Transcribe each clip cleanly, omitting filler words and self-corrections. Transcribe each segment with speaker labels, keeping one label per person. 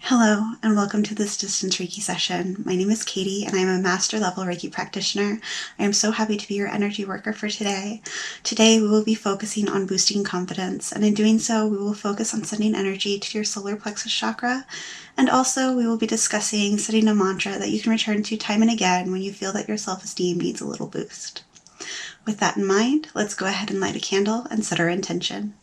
Speaker 1: Hello, and welcome to this distance Reiki session. My name is Katie, and I am a master level Reiki practitioner. I am so happy to be your energy worker for today. Today, we will be focusing on boosting confidence, and in doing so, we will focus on sending energy to your solar plexus chakra, and also we will be discussing setting a mantra that you can return to time and again when you feel that your self-esteem needs a little boost. With that in mind, let's go ahead and light a candle and set our intention.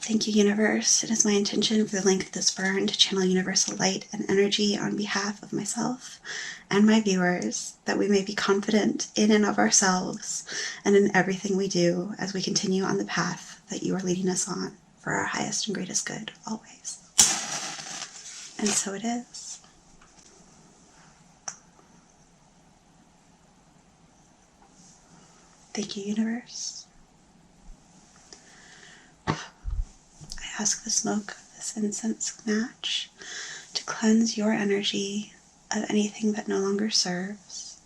Speaker 1: Thank you, universe. It is my intention for the length of this burn to channel universal light and energy on behalf of myself and my viewers, that we may be confident in and of ourselves and in everything we do as we continue on the path that you are leading us on for our highest and greatest good, always. And so it is. Thank you, universe. I ask the smoke of this incense match to cleanse your energy of anything that no longer serves.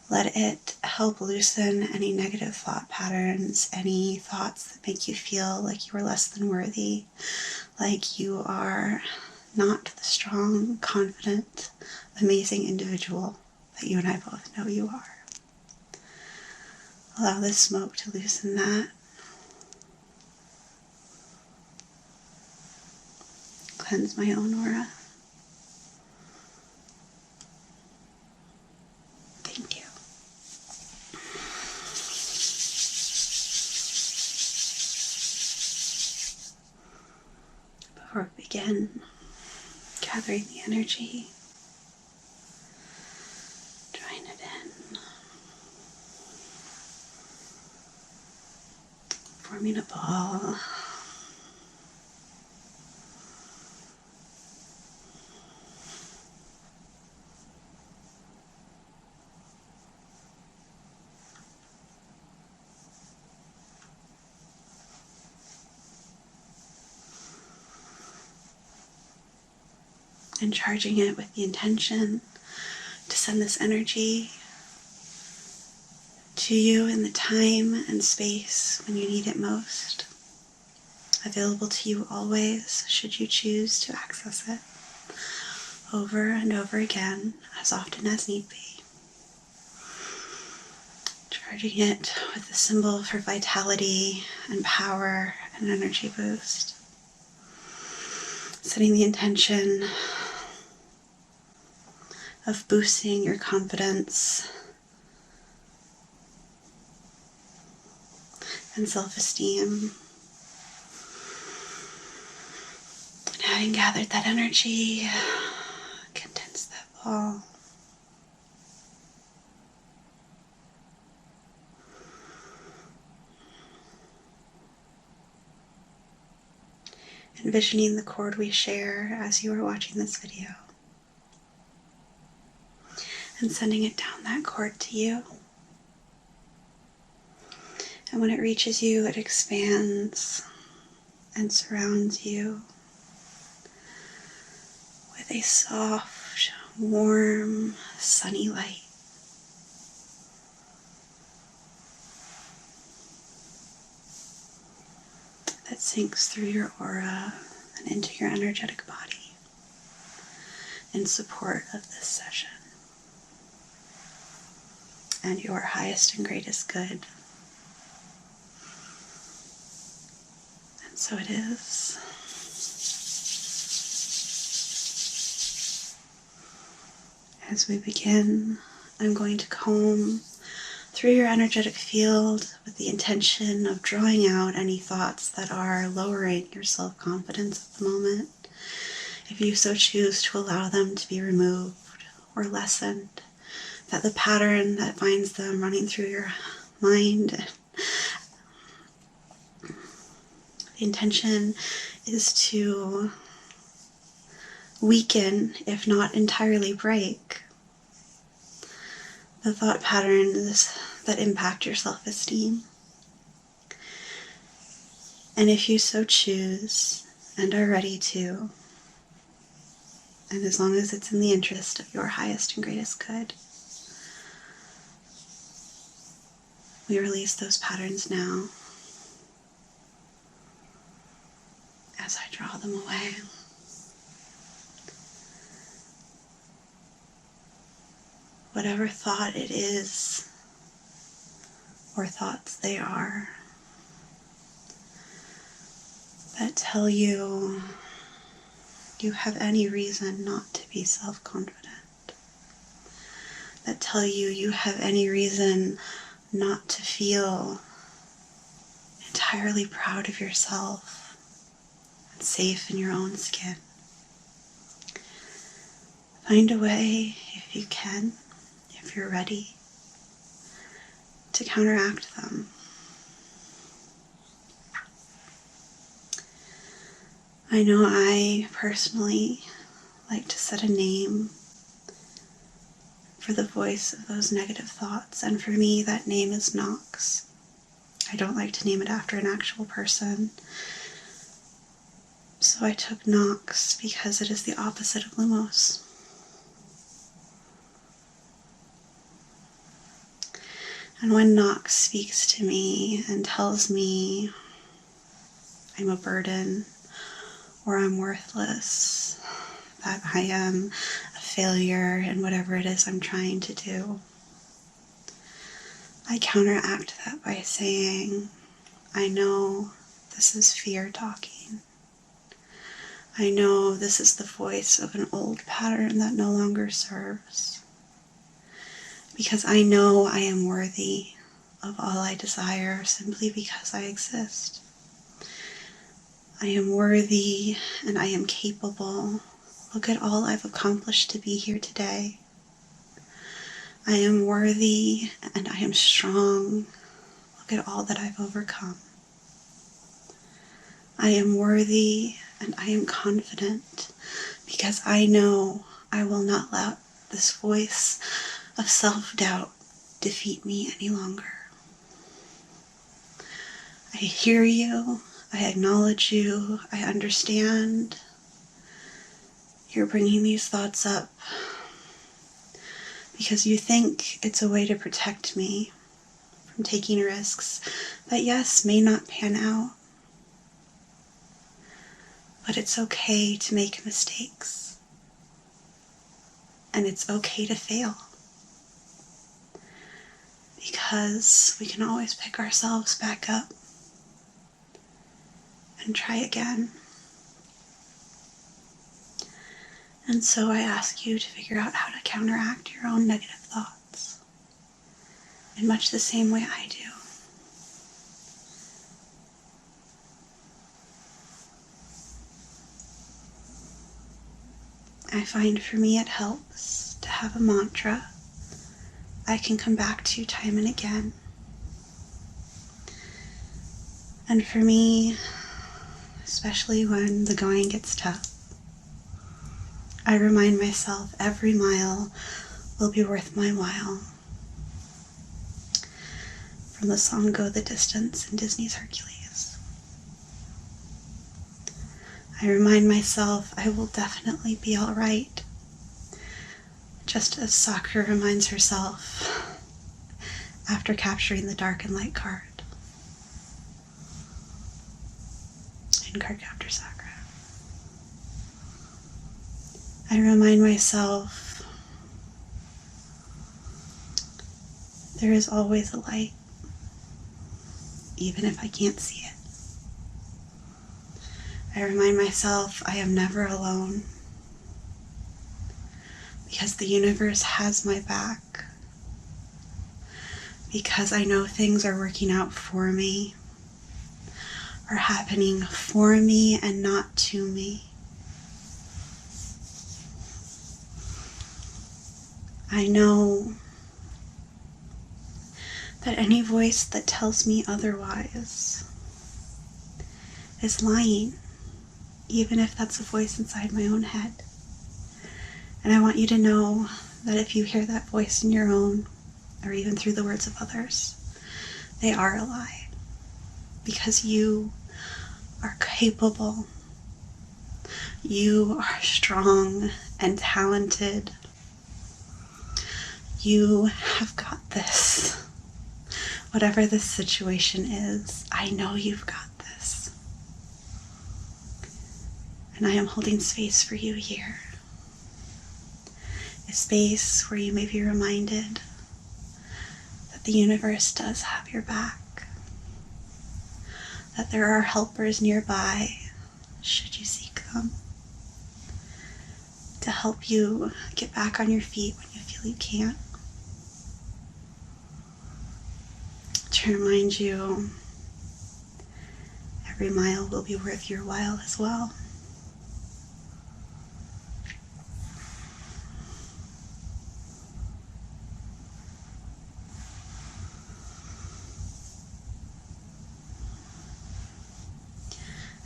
Speaker 1: Let it help loosen any negative thought patterns, any thoughts that make you feel like you are less than worthy, like you are not the strong, confident, amazing individual that you and I both know you are. Allow this smoke to loosen that. Cleanse my own aura. Thank you. Before we begin gathering the energy, drawing it in, forming a ball. And charging it with the intention to send this energy to you in the time and space when you need it most. Available to you always, should you choose to access it over and over again, as often as need be. Charging it with the symbol for vitality and power and energy boost. Setting the intention of boosting your confidence and self-esteem. And having gathered that energy, condense that ball. Envisioning the cord we share as you are watching this video. And sending it down that cord to you. And when it reaches you, it expands and surrounds you with a soft, warm, sunny light. That sinks through your aura and into your energetic body in support of this session and your highest and greatest good. And so it is. As we begin, I'm going to comb through your energetic field with the intention of drawing out any thoughts that are lowering your self-confidence at the moment. If you so choose to allow them to be removed or lessened, that the pattern that finds them running through your mind, the intention is to weaken, if not entirely break, the thought patterns that impact your self-esteem. And if you so choose and are ready to, and as long as it's in the interest of your highest and greatest good, We release those patterns now as I draw them away. Whatever thought it is, or thoughts they are, that tell you you have any reason not to be self-confident, that tell you you have any reason not to feel entirely proud of yourself and safe in your own skin. Find a way, if you can, if you're ready, to counteract them. I know I personally like to set a name for the voice of those negative thoughts, and for me that name is Knox. I don't like to name it after an actual person, so I took Knox because it is the opposite of Lumos. And when Knox speaks to me and tells me I'm a burden, or I'm worthless, that I am a failure in whatever it is I'm trying to do, I counteract that by saying, I know this is fear talking. I know this is the voice of an old pattern that no longer serves. Because I know I am worthy of all I desire simply because I exist. I am worthy and I am capable. Look at all I've accomplished to be here today. I am worthy and I am strong. Look at all that I've overcome. I am worthy and I am confident because I know I will not let this voice of self-doubt defeat me any longer. I hear you. I acknowledge you. I understand. You're bringing these thoughts up because you think it's a way to protect me from taking risks that, yes, may not pan out. But it's okay to make mistakes. And it's okay to fail. Because we can always pick ourselves back up and try again. And so I ask you to figure out how to counteract your own negative thoughts in much the same way I do. I find for me it helps to have a mantra I can come back to time and again. And for me, especially when the going gets tough, I remind myself every mile will be worth my while. From the song Go the Distance in Disney's Hercules. I remind myself I will definitely be all right. Just as Sakura reminds herself after capturing the dark and light card in Cardcaptor Sakura. I remind myself there is always a light, even if I can't see it. I remind myself I am never alone because the universe has my back, because I know things are working out for me, are happening for me and not to me. I know that any voice that tells me otherwise is lying, even if that's a voice inside my own head. And I want you to know that if you hear that voice in your own, or even through the words of others, they are a lie. Because you are capable. You are strong and talented. You have got this. Whatever this situation is, I know you've got this. And I am holding space for you here. A space where you may be reminded that the universe does have your back, that there are helpers nearby, should you seek them, to help you get back on your feet when you feel you can't. To remind you, every mile will be worth your while as well.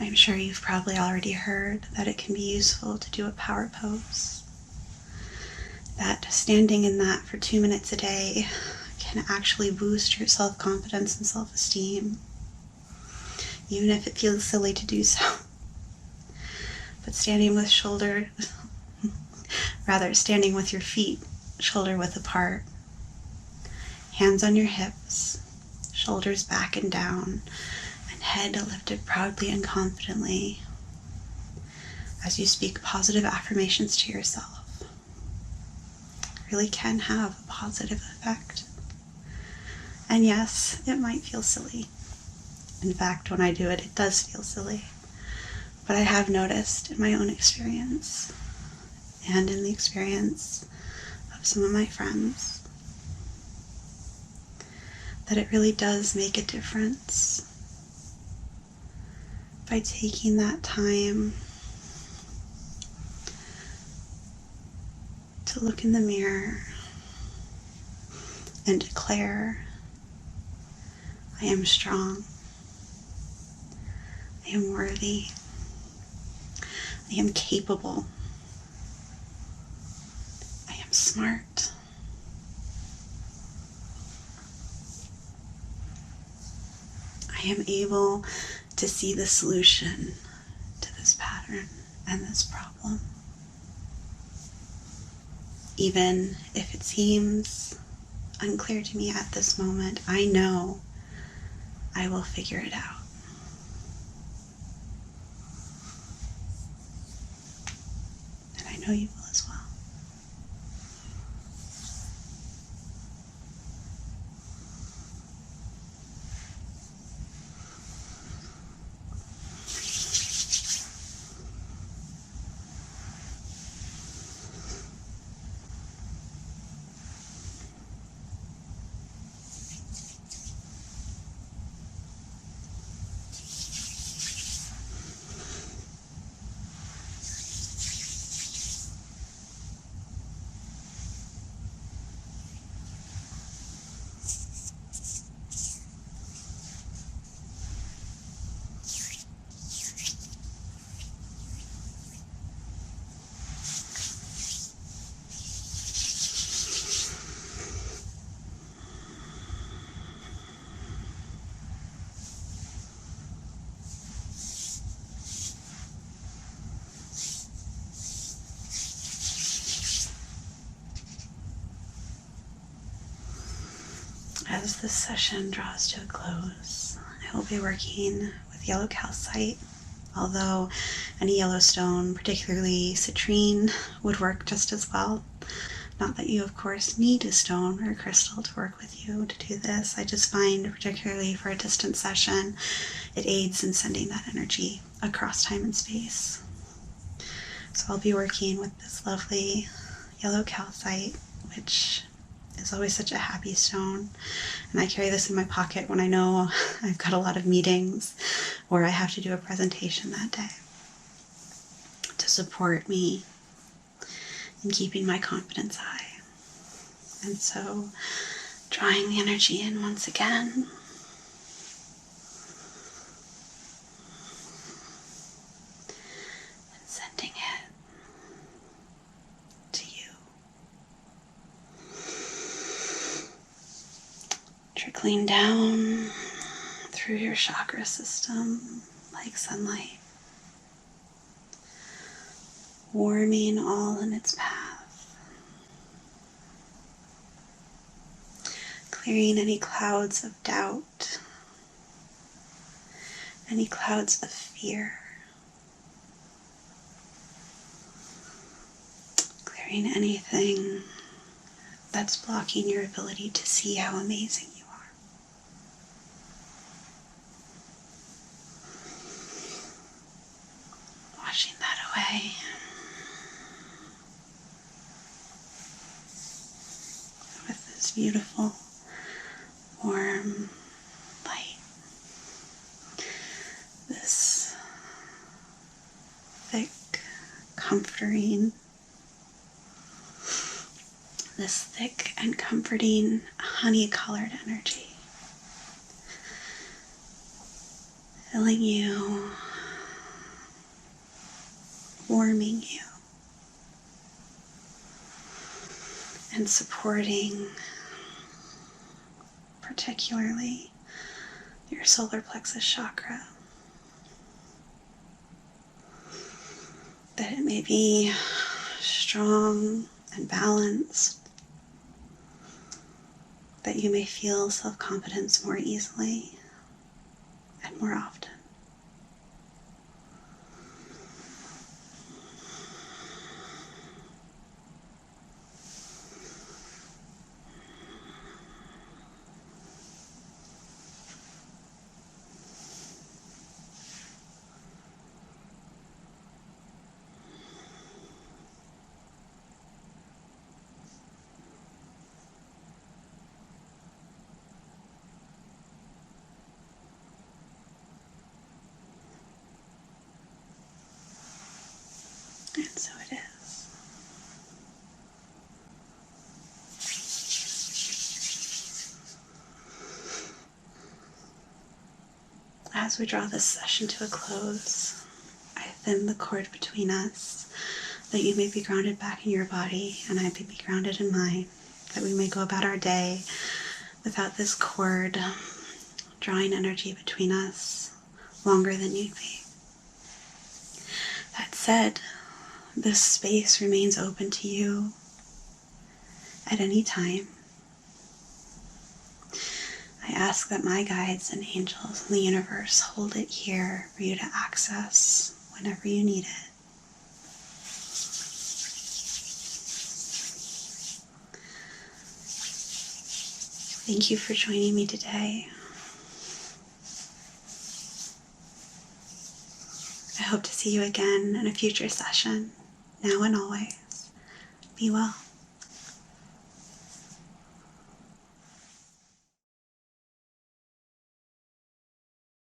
Speaker 1: I'm sure you've probably already heard that it can be useful to do a power pose. That standing in that for 2 minutes a day can actually boost your self-confidence and self-esteem, even if it feels silly to do so. But standing with standing with your feet shoulder width apart, hands on your hips, shoulders back and down, and head lifted proudly and confidently as you speak positive affirmations to yourself, really can have a positive effect. And yes, it might feel silly. In fact, when I do it, it does feel silly. But I have noticed in my own experience and in the experience of some of my friends that it really does make a difference by taking that time to look in the mirror and declare, I am strong, I am worthy, I am capable, I am smart, I am able to see the solution to this pattern and this problem. Even if it seems unclear to me at this moment, I know I will figure it out. And I know you will as well. As this session draws to a close, I will be working with yellow calcite, although any yellow stone, particularly citrine, would work just as well. Not that you, of course, need a stone or a crystal to work with you to do this. I just find, particularly for a distance session, it aids in sending that energy across time and space. So I'll be working with this lovely yellow calcite, which is always such a happy stone. And I carry this in my pocket when I know I've got a lot of meetings or I have to do a presentation that day to support me in keeping my confidence high. And so drawing the energy in once again. And sending it to you. Trickling down through your chakra system like sunlight, warming all in its path, Clearing any clouds of doubt, any clouds of fear. Clearing anything that's blocking your ability to see how amazing you are. Washing that away. With this beautiful, warm light. This thick, comforting, honey-colored energy. Filling you, warming you, and supporting particularly your solar plexus chakra. That it may be strong and balanced, that you may feel self-confidence more easily and more often. And so it is. As we draw this session to a close, I thin the cord between us, that you may be grounded back in your body and I may be grounded in mine, that we may go about our day without this cord drawing energy between us longer than need be. That said, this space remains open to you at any time. I ask that my guides and angels in the universe hold it here for you to access whenever you need it. Thank you for joining me today. I hope to see you again in a future session. Now and always, be well.